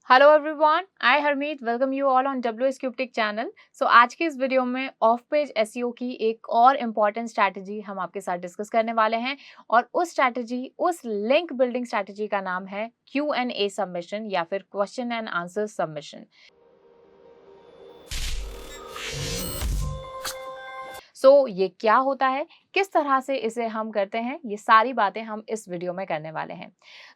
Hello everyone, I Harmeet welcome you all on WS क्यूबटिक channel. So आज की इस वीडियो में ऑफ पेज एसईओ की एक और इम्पॉर्टेंट स्ट्रैटेजी हम आपके साथ डिस्कस करने वाले हैं और उस स्ट्रैटेजी, उस लिंक बिल्डिंग स्ट्रैटेजी का नाम है Q&A सबमिशन या फिर क्वेश्चन एंड आंसर सबमिशन। ये क्या होता है, किस तरह से इसे हम करते हैं, ये सारी बातें हम इस वीडियो में करने वाले हैं।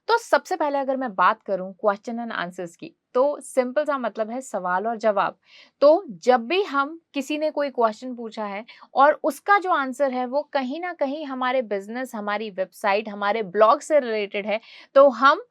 तो सबसे पहले अगर मैं बात करूं क्वेश्चन एंड आंसर्स की, तो सिंपल सा मतलब है सवाल और जवाब। तो जब भी हम किसी ने कोई क्वेश्चन पूछा है और उसका जो आंसर है वो कहीं ना कहीं हमारे बिजनेस, हमारी वेबसाइट, हमारे ब्लॉग से रिलेटेड है, तो हम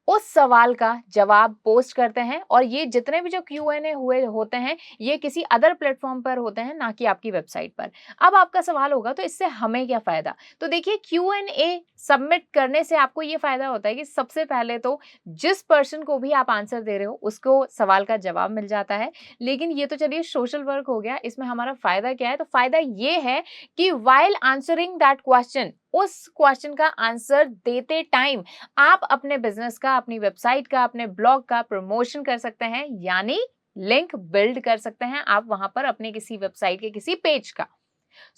उस सवाल का जवाब पोस्ट करते हैं। और ये जितने भी जो Q&A हुए होते हैं, ये किसी अदर प्लेटफॉर्म पर होते हैं, ना कि आपकी वेबसाइट पर। अब आपका सवाल होगा तो इससे हमें क्या फायदा? तो देखिए, Q&A सबमिट करने से आपको ये फायदा होता है कि सबसे पहले तो जिस पर्सन को भी आप आंसर दे रहे हो उसको सवाल का जवाब मिल जाता है। लेकिन ये तो चलिए सोशल वर्क हो गया, इसमें हमारा फायदा क्या है? तो फायदा ये है कि वाइल आंसरिंग दैट क्वेश्चन, उस क्वेश्चन का आंसर देते टाइम आप अपने बिजनेस का, अपनी वेबसाइट का, अपने ब्लॉग का प्रमोशन कर सकते हैं, यानी लिंक बिल्ड कर सकते हैं आप वहां पर अपने किसी वेबसाइट के किसी पेज का।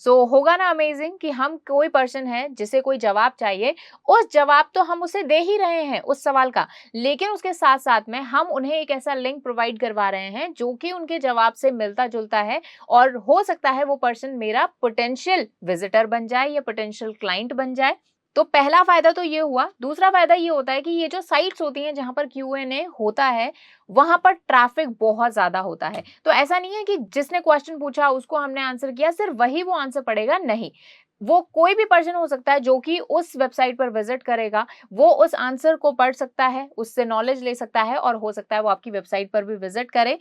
होगा ना अमेजिंग कि हम, कोई पर्सन है जिसे कोई जवाब चाहिए, उस जवाब तो हम उसे दे ही रहे हैं उस सवाल का, लेकिन उसके साथ साथ में हम उन्हें एक ऐसा लिंक प्रोवाइड करवा रहे हैं जो कि उनके जवाब से मिलता जुलता है। और हो सकता है वो पर्सन मेरा पोटेंशियल विजिटर बन जाए या पोटेंशियल क्लाइंट बन जाए। तो पहला फायदा तो ये हुआ। दूसरा फायदा ये होता है कि ये जो साइट्स होती हैं जहां पर Q&A होता है, वहां पर ट्रैफिक बहुत ज्यादा होता है। तो ऐसा नहीं है कि जिसने क्वेश्चन पूछा उसको हमने आंसर किया, सिर्फ वही वो आंसर पड़ेगा, नहीं। वो कोई भी पर्सन हो सकता है जो कि उस वेबसाइट पर विजिट करेगा, वो उस आंसर को पढ़ सकता है, उससे नॉलेज ले सकता है और हो सकता है वो आपकी वेबसाइट पर भी विजिट करे।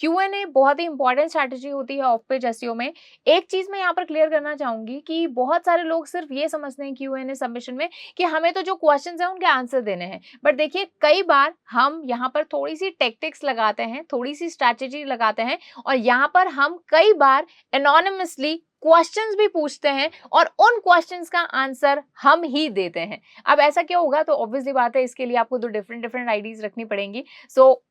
Q&A बहुत ही इंपॉर्टेंट स्ट्रैटेजी होती है ऑफ पेज एसईओ में। एक चीज मैं यहाँ पर क्लियर करना चाहूंगी कि बहुत सारे लोग सिर्फ ये समझते हैं Q&A सबमिशन में कि हमें तो जो क्वेश्चंस हैं उनके आंसर देने हैं। बट देखिए, कई बार हम यहाँ पर थोड़ी सी टेक्टिक्स लगाते हैं, थोड़ी सी स्ट्रैटेजी लगाते हैं और यहाँ पर हम कई बार एनोनिमसली क्वेश्चंस भी पूछते हैं और उन क्वेश्चंस का आंसर हम ही देते हैं। अब ऐसा क्यों होगा? तो ऑब्वियसली बात है, इसके लिए आपको दो डिफरेंट आईडीज रखनी पड़ेंगी।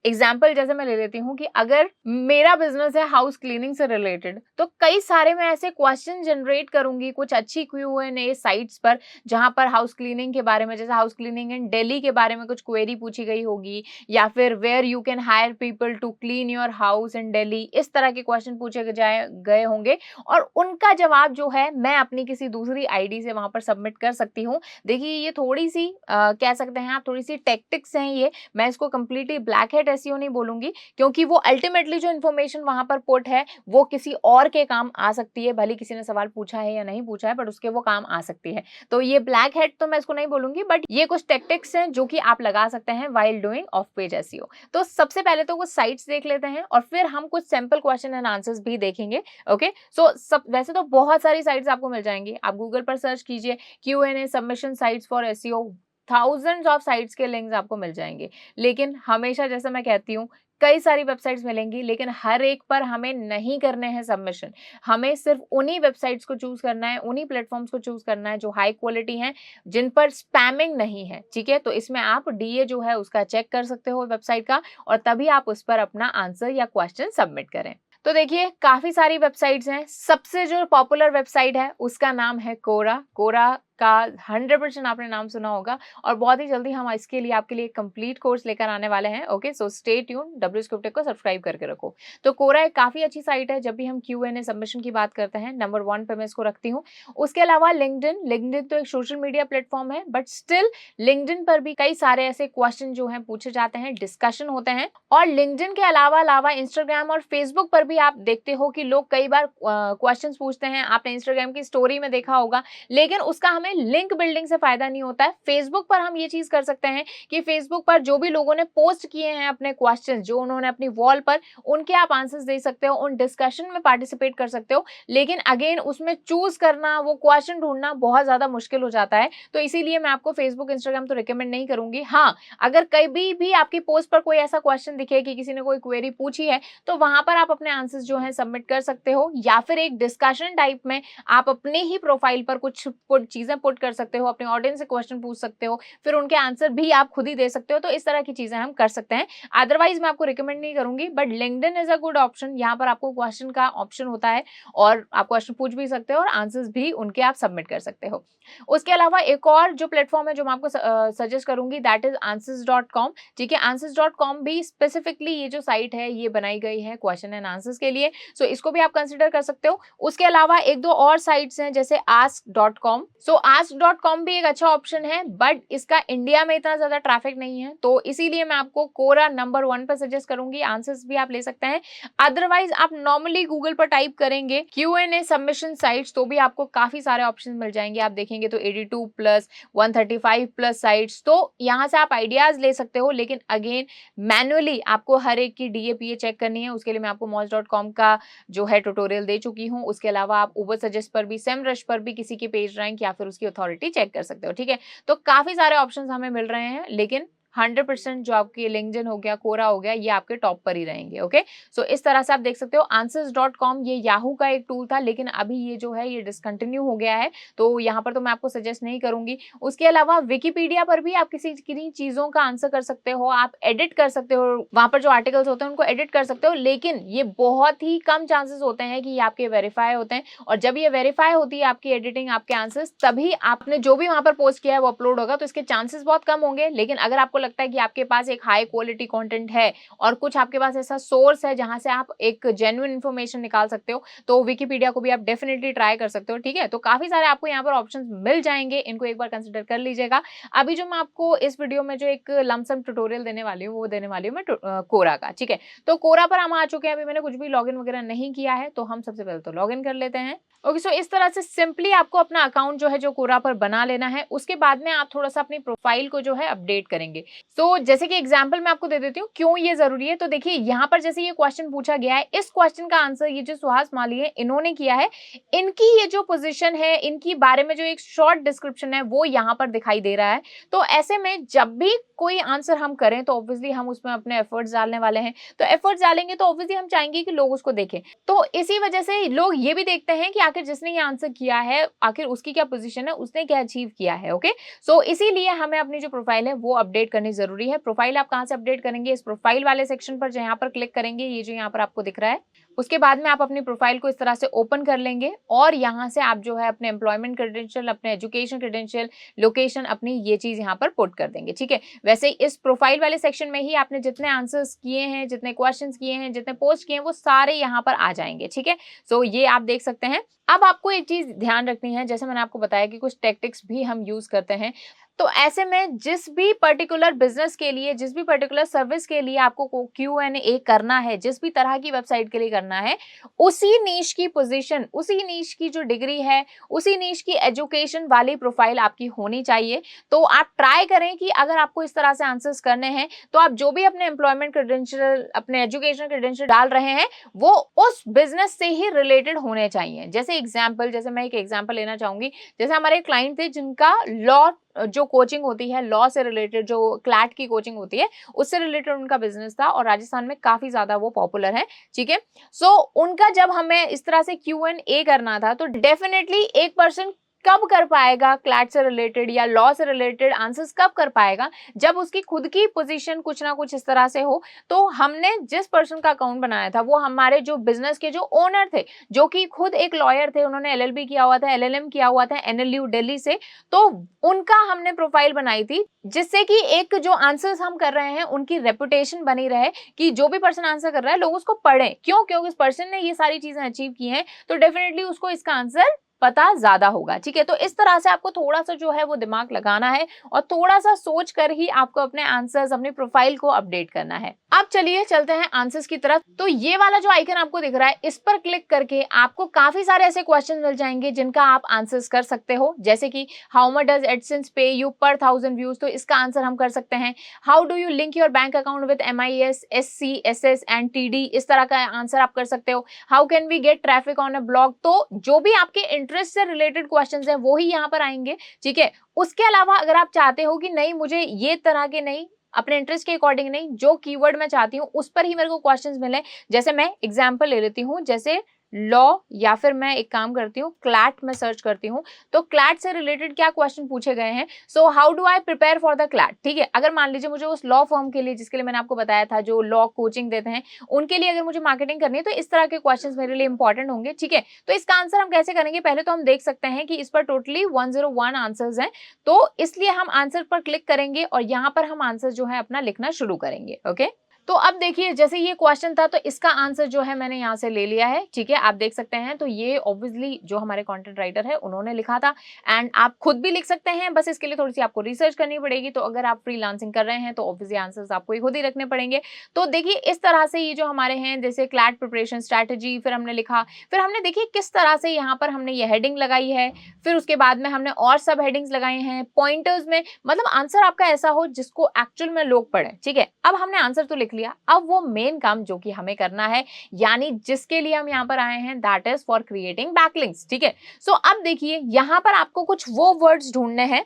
एग्जांपल जैसे मैं ले लेती हूँ कि अगर मेरा बिजनेस है हाउस क्लीनिंग से रिलेटेड, तो कई सारे मैं ऐसे क्वेश्चन जनरेट करूंगी कुछ अच्छी Q&A साइट्स पर, जहां पर हाउस क्लीनिंग के बारे में, जैसे हाउस क्लीनिंग इन दिल्ली के बारे में कुछ क्वेरी पूछी गई होगी, या फिर where you can hire people to clean your house in Delhi, इस तरह के क्वेश्चन पूछे गए होंगे और उनका जवाब जो है मैं अपनी किसी दूसरी आईडी से वहां पर सबमिट कर सकती हूँ। देखिए, ये थोड़ी सी कह सकते हैं आप, थोड़ी सी टेक्टिक्स हैं ये। मैं इसको कंप्लीटली ब्लैक हैट एसईओ नहीं बोलूंगी, क्योंकि वो अल्टीमेटली जो इन्फॉर्मेशन वहां पर पुट है वो किसी और के काम आ सकती है। भले किसी ने सवाल पूछा है या नहीं पूछा है, बट उसके वो काम आ सकती है। तो ये ब्लैक हैट तो मैं इसको नहीं बोलूंगी, बट ये कुछ टेक्टिक्स हैं जो कि आप लगा सकते हैं while doing of page SEO. तो सबसे पहले तो वो साइट्स देख लेते हैं और फिर हम कुछ सैंपल क्वेश्चन एंड आंसर्स भी देखेंगे। ओके, सब वैसे तो बहुत सारी साइट्स आपको मिल जाएंगी। आप गूगल पर सर्च कीजिए Q&A submission sites for SEO, thousands of sites के लिंक्स आपको मिल जाएंगे। लेकिन हमेशा, जैसे मैं कहती हूँ, कई सारी वेबसाइट्स मिलेंगी, लेकिन हर एक पर हमें नहीं करने हैं सबमिशन। हमें सिर्फ उन्हीं वेबसाइट्स को चूज करना है, उन्हीं प्लेटफॉर्म्स को चूज करना है जो हाई क्वालिटी हैं, जिन पर स्पैमिंग नहीं है। ठीक है, तो इसमें आप DA जो है उसका चेक कर सकते हो वेबसाइट का, और तभी आप उस पर अपना आंसर या क्वेश्चन सबमिट करें। तो देखिए, काफी सारी वेबसाइट्स हैं। सबसे जो पॉपुलर वेबसाइट है उसका नाम है कोरा। कोरा का 100% आपने नाम सुना होगा और बहुत ही जल्दी हम इसके लिए आपके लिए कंप्लीट कोर्स लेकर आने वाले हैं। Okay, so stay tune, WS क्यूबटेक को सब्सक्राइब करके रखो। तो कोरा एक काफी अच्छी साइट है जब भी हम Q&A सबमिशन की बात करते हैं। नंबर 1 पे मैं इसको रखती हूँ। उसके अलावा लिंक्डइन तो एक सोशल मीडिया प्लेटफॉर्म है, बट स्टिल लिंक्डइन पर भी कई सारे ऐसे क्वेश्चन जो हैं पूछे जाते हैं, डिस्कशन होते हैं। और लिंक्डइन के अलावा इंस्टाग्राम और फेसबुक पर भी आप देखते हो कि लोग कई बार क्वेश्चन पूछते हैं। आपने इंस्टाग्राम की स्टोरी में देखा होगा, लेकिन उसका हमें लिंक बिल्डिंग से फायदा नहीं होता है। फेसबुक पर हम ये चीज कर सकते हैं कि फेसबुक पर जो भी लोगों ने पोस्ट किए हैं अपने क्वेश्चंस, जो उन्होंने अपनी वॉल पर, उनके आप आंसर्स दे सकते हो, उन डिस्कशन में पार्टिसिपेट कर सकते हो। लेकिन अगेन उसमें चूज करना, वो क्वेश्चन ढूंढना बहुत ज्यादा मुश्किल हो जाता है। तो इसीलिए मैं आपको फेसबुक, इंस्टाग्राम तो रिकमेंड नहीं करूंगी। हाँ, अगर कभी भी आपकी पोस्ट पर कोई ऐसा क्वेश्चन दिखे कि किसी ने कोई क्वेरी पूछी है, तो वहां पर आप अपने आंसर्स जो है सबमिट कर सकते हो, या फिर एक डिस्कशन टाइप में आप अपने ही प्रोफाइल पर कुछ चीजें चीजें पुट कर सकते हो, अपने ऑडियंस से क्वेश्चन पूछ सकते हो, फिर उनके आंसर भी आप खुद ही दे सकते हो। तो इस तरह की चीजें हम कर सकते हैं। अदरवाइज मैं आपको रिकमेंड नहीं करूंगी, but LinkedIn is a good option. यहाँ पर आपको क्वेश्चन का ऑप्शन होता है और आप क्वेश्चन पूछ भी सकते हो और आंसर्स भी उनके आप सबमिट कर सकते हो। उसके अलावा एक और जो प्लेटफॉर्म है जो मैं आपको सजेस्ट करूंगी, दैट इज answers.com। ठीक है, answers.com भी स्पेसिफिकली ये जो साइट है ये बनाई गई है क्वेश्चन एंड आंसर्स के लिए, सो इसको भी आप कंसिडर कर सकते हो। उसके अलावा एक दो और साइट्स हैं जैसे ask.com। सो ask.com भी एक अच्छा ऑप्शन है, बट इसका इंडिया में इतना ज्यादा ट्रैफिक नहीं है, तो इसीलिए मैं आपको कोरा नंबर 1 पर सजेस्ट करूंगी। आंसर्स भी आप ले सकते हैं। अदरवाइज आप नॉर्मली गूगल पर टाइप करेंगे Q&A सबमिशन साइट्स, तो भी आपको काफी सारे ऑप्शन मिल जाएंगे। आप देखेंगे तो 82 प्लस 135 प्लस साइट्स, तो यहाँ से आप आइडियाज ले सकते हो। लेकिन अगेन मैनुअली आपको हर एक की DAPA चेक करनी है, उसके लिए मैं आपको moz.com का जो है ट्यूटोरियल दे चुकी हूँ। उसके अलावा आप उबर सजेस्ट पर भी, सेमरश पर भी किसी की पेज रैंक या फिर उसकी अथॉरिटी चेक कर सकते हो। ठीक है, तो काफी सारे ऑप्शंस हमें मिल रहे हैं, लेकिन 100% जो आपकी लिंक्डइन हो गया, कोरा हो गया, ये आपके टॉप पर ही रहेंगे। ओके, सो इस तरह से आप देख सकते हो। answers.com ये याहू का एक टूल था, लेकिन अभी ये जो है ये डिसकंटिन्यू हो गया है, तो यहाँ पर तो मैं आपको सजेस्ट नहीं करूंगी। उसके अलावा विकिपीडिया पर भी आप किसी किन्हीं चीजों का आंसर कर सकते हो, आप एडिट कर सकते हो, वहां पर जो आर्टिकल्स होते हैं उनको एडिट कर सकते हो, लेकिन ये बहुत ही कम चांसेस होते हैं कि ये आपके वेरीफाई होते हैं। और जब ये वेरीफाई होती है आपकी एडिटिंग, आपके आंसर्स, तभी आपने जो भी वहां पर पोस्ट किया है वो अपलोड होगा, तो इसके चांसेस बहुत कम होंगे। लेकिन अगर आपको लगता है कि आपके पास एक हाई क्वालिटी कंटेंट है और कुछ आपके पास ऐसा सोर्स है जहां से आप एक जेन्युइन इंफॉर्मेशन निकाल सकते हो, तो विकिपीडिया को भी आप डेफिनेटली ट्राई कर सकते हो। ठीक है, तो काफी सारे आपको यहाँ पर ऑप्शंस मिल जाएंगे, इनको एक बार कंसिडर कर लीजिएगा। अभी जो मैं आपको इस वीडियो में जो एक लमसम ट्यूटोरियल देने वाली हूँ वो देने वाली हूँ मैं कोरा का। ठीक है, तो कोरा पर हम आ चुके हैं। अभी मैंने कुछ भी लॉगिन वगैरह नहीं किया है, तो हम सबसे पहले तो लॉगिन कर लेते हैं। ओके, सो इस तरह से सिंपली आपको अपना अकाउंट जो है जो कोरा पर बना लेना है। उसके बाद में आप थोड़ा सा अपनी प्रोफाइल को जो है अपडेट करेंगे। सो जैसे कि एग्जांपल मैं आपको दे देती हूँ क्यों ये जरूरी है। तो देखिए यहाँ पर जैसे ये क्वेश्चन पूछा गया है, इस क्वेश्चन का आंसर ये जो सुहास माली है इन्होंने किया है। इनकी ये जो पोजीशन है, इनकी बारे में जो एक शॉर्ट डिस्क्रिप्शन है वो यहाँ पर दिखाई दे रहा है। तो ऐसे में जब भी कोई आंसर हम करें तो ऑब्वियसली हम उसमें अपने एफर्ट्स डालने वाले हैं। तो एफर्ट्स डालेंगे तो ऑब्वियसली हम चाहेंगे कि लोग उसको देखें। तो इसी वजह से लोग ये भी देखते हैं कि आखिर जिसने ये आंसर किया है आखिर उसकी क्या पोजीशन है, उसने क्या अचीव किया है। ओके, सो इसीलिए हमें अपनी जो प्रोफाइल है वो अपडेट करनी जरूरी है। प्रोफाइल आप कहां से अपडेट करेंगे, इस प्रोफाइल वाले सेक्शन पर जहां पर क्लिक करेंगे, ये जो यहाँ पर आपको दिख रहा है, उसके बाद में आप अपनी प्रोफाइल को इस तरह से ओपन कर लेंगे और यहाँ से आप जो है अपने एम्प्लॉयमेंट क्रेडेंशियल, अपने एजुकेशन क्रेडेंशियल, लोकेशन, अपनी ये चीज यहाँ पर पुट कर देंगे। ठीक है, वैसे इस प्रोफाइल वाले सेक्शन में ही आपने जितने आंसर्स किए हैं, जितने क्वेश्चंस किए हैं, जितने पोस्ट किए हैं, वो सारे यहाँ पर आ जाएंगे। ठीक है, सो ये आप देख सकते हैं। अब आपको एक चीज ध्यान रखनी है, जैसे मैंने आपको बताया कि कुछ टैक्टिक्स भी हम यूज करते हैं। तो ऐसे में जिस भी पर्टिकुलर बिजनेस के लिए, जिस भी पर्टिकुलर सर्विस के लिए आपको Q&A करना है, जिस भी तरह की वेबसाइट के लिए करना है, उसी नीश की पोजीशन, उसी नीश की जो डिग्री है, उसी नीश की एजुकेशन वाली प्रोफाइल आपकी होनी चाहिए। तो आप ट्राई करें कि अगर आपको इस तरह से आंसर्स करने हैं तो आप जो भी अपने एम्प्लॉयमेंट क्रेडेंशियल, अपने एजुकेशन क्रेडेंशियल डाल रहे हैं वो उस बिजनेस से ही रिलेटेड होने चाहिए। जैसे एग्जाम्पल, जैसे मैं एक एग्जाम्पल लेना चाहूंगी, जैसे हमारे क्लाइंट थे जिनका लॉ जो कोचिंग होती है, लॉ से रिलेटेड जो क्लैट की कोचिंग होती है, उससे रिलेटेड उनका बिजनेस था और राजस्थान में काफी ज्यादा वो पॉपुलर है। ठीक है, सो उनका जब हमें इस तरह से Q&A करना था तो डेफिनेटली एक पर्सन कब कर पाएगा क्लैट से रिलेटेड या लॉ से रिलेटेड आंसर्स कब कर पाएगा, जब उसकी खुद की पोजीशन कुछ ना कुछ इस तरह से हो। तो हमने जिस पर्सन का अकाउंट बनाया था वो हमारे जो बिजनेस के जो ओनर थे, जो कि खुद एक लॉयर थे, उन्होंने LLB किया हुआ था, LLM किया हुआ था NLU दिल्ली से, तो उनका हमने प्रोफाइल बनाई थी, जिससे कि एक जो आंसर्स हम कर रहे हैं उनकी रेपुटेशन बनी रहे कि जो भी पर्सन आंसर कर रहा है लोग उसको पढ़ें। क्यों? क्योंकि इस पर्सन ने ये सारी चीजें अचीव की हैं, तो डेफिनेटली उसको इसका आंसर पता ज्यादा होगा। ठीक है, तो इस तरह से आपको थोड़ा सा जो है वो दिमाग लगाना है और थोड़ा सा सोच कर ही आपको अपने आंसर्स, अपनी प्रोफाइल को अपडेट करना है। अब चलिए चलते हैं आंसर्स की तरफ। तो ये वाला जो आइकन आपको दिख रहा है, इस पर क्लिक करके आपको काफी सारे ऐसे क्वेश्चन मिल जाएंगे जिनका आप आंसर्स कर सकते हो। जैसे कि हाउ मच डज एडसेंस पे यू पर 1000 व्यूज, तो इसका आंसर हम कर सकते हैं। How do you link your bank account with MIS, SC, SS and TD, इस तरह का आंसर आप कर सकते हो। How can we get traffic on a blog, तो जो भी आपके इंटरेस्ट से रिलेटेड क्वेश्चंस हैं वो ही यहाँ पर आएंगे। ठीक है, उसके अलावा अगर आप चाहते हो कि नहीं मुझे ये तरह के नहीं, अपने इंटरेस्ट के अकॉर्डिंग नहीं, जो कीवर्ड मैं चाहती हूँ उस पर ही मेरे को क्वेश्चंस मिले, जैसे मैं एग्जांपल ले लेती हूँ, जैसे लॉ या फिर मैं एक काम करती हूँ क्लैट में सर्च करती हूँ, तो क्लैट से रिलेटेड क्या क्वेश्चन पूछे गए हैं, so how do I prepare for the CLAT, ठीक है। अगर मान लीजिए मुझे उस लॉ फर्म के लिए जिसके लिए मैंने आपको बताया था, जो लॉ कोचिंग देते हैं, उनके लिए अगर मुझे मार्केटिंग करनी है तो इस तरह के क्वेश्चंस मेरे लिए इंपॉर्टेंट होंगे, ठीक है। तो इसका आंसर हम कैसे करेंगे, पहले तो हम देख सकते हैं कि इस पर टोटली 101 आंसर्स हैं, तो इसलिए हम आंसर पर क्लिक करेंगे और यहाँ पर हम आंसर जो है अपना लिखना शुरू करेंगे। ओके, तो अब देखिए जैसे ये क्वेश्चन था तो इसका आंसर जो है मैंने यहाँ से ले लिया है, ठीक है, आप देख सकते हैं। तो ये ऑब्वियसली जो हमारे कंटेंट राइटर है उन्होंने लिखा था, एंड आप खुद भी लिख सकते हैं, बस इसके लिए थोड़ी सी आपको रिसर्च करनी पड़ेगी। तो अगर आप फ्रीलांसिंग कर रहे हैं तो ऑब्वियसली आंसर्स आपको ही खुद ही रखने पड़ेंगे। तो देखिए इस तरह से ये जो हमारे हैं, जैसे क्लैट प्रिपरेशन स्ट्रैटेजी, फिर हमने लिखा, फिर हमने देखिए किस तरह से यहाँ पर हमने ये हेडिंग लगाई है, फिर उसके बाद में हमने और सब हेडिंग्स लगाए हैं पॉइंटर्स में, मतलब आंसर आपका ऐसा हो जिसको एक्चुअल में लोग पढ़ें, ठीक है। अब हमने आंसर तो लिख लिया, अब वो मेन काम जो कि हमें करना है, यानी जिसके लिए हम यहाँ पर आए हैं, that is for creating backlinks, ठीक है। सो अब देखिए यहाँ पर आपको कुछ वो वर्ड्स ढूंढने हैं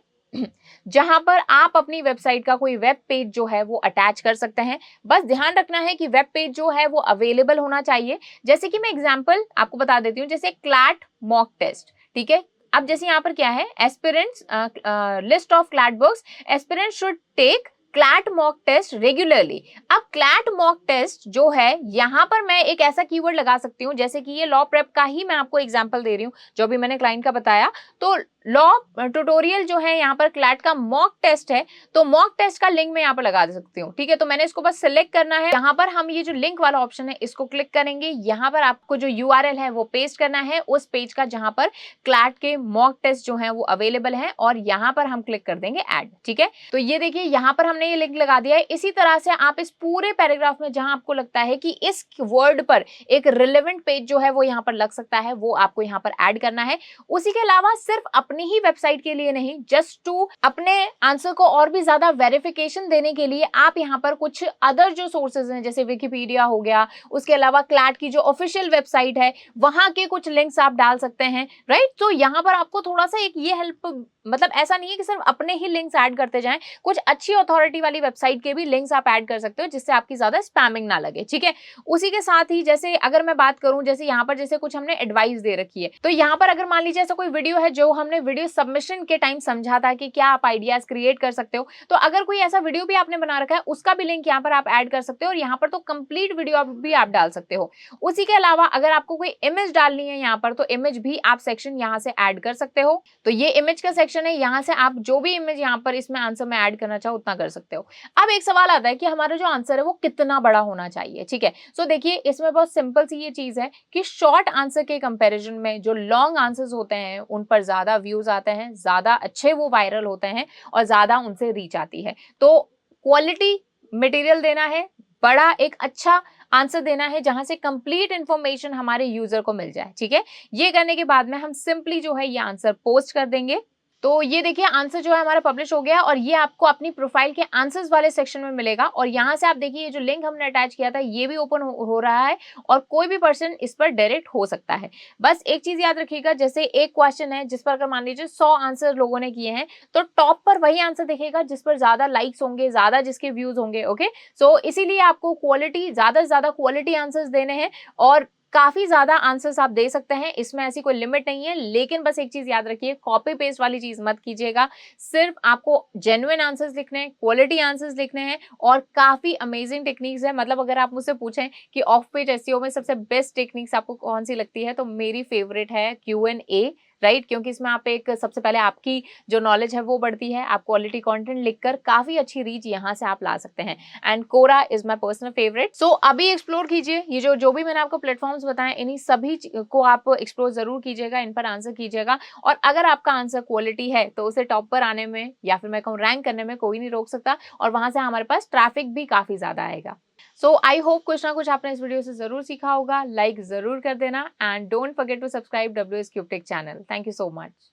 जहां पर आप अपनी वेबसाइट का कोई वेब पेज जो है वो अटैच कर सकते हैं। बस ध्यान रखना है कि वेब पेज जो है वो अवेलेबल होना चाहिए। जैसे कि मैं एग्जांपल आपको बता देती हूँ, जैसे क्लैट मॉक टेस्ट, ठीक है। अब जैसे यहाँ पर क्या है, aspirants list of CLAT books, aspirants should take CLAT mock test regularly. अब क्लैट मॉक टेस्ट जो है, यहां पर मैं एक ऐसा कीवर्ड लगा सकती हूं, जैसे कि ये लॉ प्रेप का ही मैं आपको एग्जांपल दे रही हूं जो भी मैंने क्लाइंट का बताया। तो लॉ ट्यूटोरियल जो है यहाँ पर क्लैट का मॉक टेस्ट है, तो मॉक टेस्ट का लिंक मैं यहाँ पर लगा सकती हूँ, ठीक है। तो मैंने इसको बस सिलेक्ट करना है, यहाँ पर हम ये जो लिंक वाला ऑप्शन है इसको क्लिक करेंगे, यहाँ पर आपको जो URL है वो पेस्ट करना है उस पेज का जहां पर क्लैट के मॉक टेस्ट जो है वो अवेलेबल है, और यहाँ पर हम क्लिक कर देंगे ऐड, ठीक है। तो ये देखिए यहाँ पर हमने ये लिंक लगा दिया है। इसी तरह से आप इस पूरे पैराग्राफ में जहां आपको लगता है कि इस वर्ड पर एक रिलेवेंट पेज जो है वो यहाँ पर लग सकता है, वो आपको यहाँ पर ऐड करना है। उसी के अलावा सिर्फ अपनी ही वेबसाइट के लिए नहीं, जस्ट टू अपने आंसर को और भी ज्यादा वेरिफिकेशन देने के लिए आप यहाँ पर कुछ अदर जो सोर्सेज हैं, जैसे विकिपीडिया हो गया, उसके अलावा क्लैट की जो ऑफिशियल वेबसाइट है वहां के कुछ लिंक्स आप डाल सकते हैं, राइट। तो यहाँ पर आपको थोड़ा सा एक ये हेल्प, मतलब ऐसा नहीं है कि सिर्फ अपने ही लिंक्स ऐड करते जाएं, कुछ अच्छी अथॉरिटी वाली वेबसाइट के भी लिंक्स आप ऐड कर सकते हो, जिससे आपकी ज्यादा स्पैमिंग ना लगे, ठीक है। उसी के साथ ही जैसे अगर मैं बात करूं, जैसे यहाँ पर जैसे कुछ हमने एडवाइस दे रखी है, तो यहाँ पर अगर मान लीजिए ऐसा कोई वीडियो है जो हमने वीडियो सबमिशन के टाइम समझा था कि क्या आप आइडियाज क्रिएट कर सकते हो, तो अगर कोई ऐसा वीडियो भी आपने बना रखा है उसका भी लिंक यहाँ पर आप ऐड कर सकते हो, और यहाँ पर तो कंप्लीट वीडियो भी आप डाल सकते हो। उसी के अलावा अगर आपको कोई इमेज डालनी है यहाँ पर, तो इमेज भी आप सेक्शन यहाँ से ऐड कर सकते हो। तो ये इमेज का सेक्शन है, यहाँ से आप जो भी इमेज यहाँ पर इसमें आंसर में ऐड करना चाहो उतना कर सकते हो। अब एक सवाल आता है कि हमारा जो आंसर है वो कितना बड़ा होना चाहिए, ठीक है। सो देखिए इसमें बहुत सिंपल सी ये चीज है कि शॉर्ट आंसर के कंपैरिजन में जो लॉन्ग आंसर्स होते हैं उन पर ज्यादा व्यूज आते हैं, ज्यादा अच्छे वो वायरल होते हैं और ज्यादा उनसे रीच आती है। तो क्वालिटी मटेरियल देना है, बड़ा एक अच्छा आंसर देना है जहां से कंप्लीट इंफॉर्मेशन हमारे यूजर को मिल जाए, ठीक है। ये करने के बाद में हम सिंपली जो है ये आंसर पोस्ट कर देंगे। तो ये देखिए आंसर जो है हमारा पब्लिश हो गया, और ये आपको अपनी प्रोफाइल के आंसर्स वाले सेक्शन में मिलेगा, और यहाँ से आप देखिए ये जो लिंक हमने अटैच किया था ये भी ओपन हो रहा है, और कोई भी पर्सन इस पर डायरेक्ट हो सकता है। बस एक चीज याद रखिएगा, जैसे एक क्वेश्चन है जिस पर अगर मान लीजिए 100 आंसर लोगों ने किए हैं, तो टॉप पर वही आंसर दिखेगा जिस पर ज्यादा लाइक्स होंगे, ज्यादा जिसके व्यूज होंगे, ओके। सो इसीलिए आपको क्वालिटी, ज्यादा से ज्यादा क्वालिटी आंसर्स देने हैं, और काफी ज्यादा आंसर्स आप दे सकते हैं, इसमें ऐसी कोई लिमिट नहीं है। लेकिन बस एक चीज याद रखिए, कॉपी पेस्ट वाली चीज मत कीजिएगा, सिर्फ आपको जेन्युइन आंसर्स लिखने हैं, क्वालिटी आंसर्स लिखने हैं, और काफी अमेजिंग टेक्निक्स है। मतलब अगर आप मुझसे पूछें कि ऑफ पेज एसईओ में सबसे बेस्ट टेक्निक्स आपको कौन सी लगती है, तो मेरी फेवरेट है Q&A, राइट। क्योंकि इसमें आप एक सबसे पहले आपकी जो नॉलेज है वो बढ़ती है, आप क्वालिटी कंटेंट लिखकर काफी अच्छी रीच यहाँ से आप ला सकते हैं। And Quora is my personal favourite. So अभी एक्सप्लोर कीजिए, ये जो भी मैंने आपको प्लेटफॉर्म्स बताए इन्हीं सभी को आप एक्सप्लोर जरूर कीजिएगा, इन पर आंसर कीजिएगा, और अगर आपका आंसर क्वालिटी है तो उसे टॉप पर आने में या फिर मैं कहूँ रैंक करने में कोई नहीं रोक सकता, और वहां से हमारे पास ट्रैफिक भी काफी ज्यादा आएगा। सो आई होप कुछ ना कुछ आपने इस वीडियो से जरूर सीखा होगा। लाइक जरूर कर देना, and don't forget to subscribe WS Cube Tech चैनल। Thank you so much.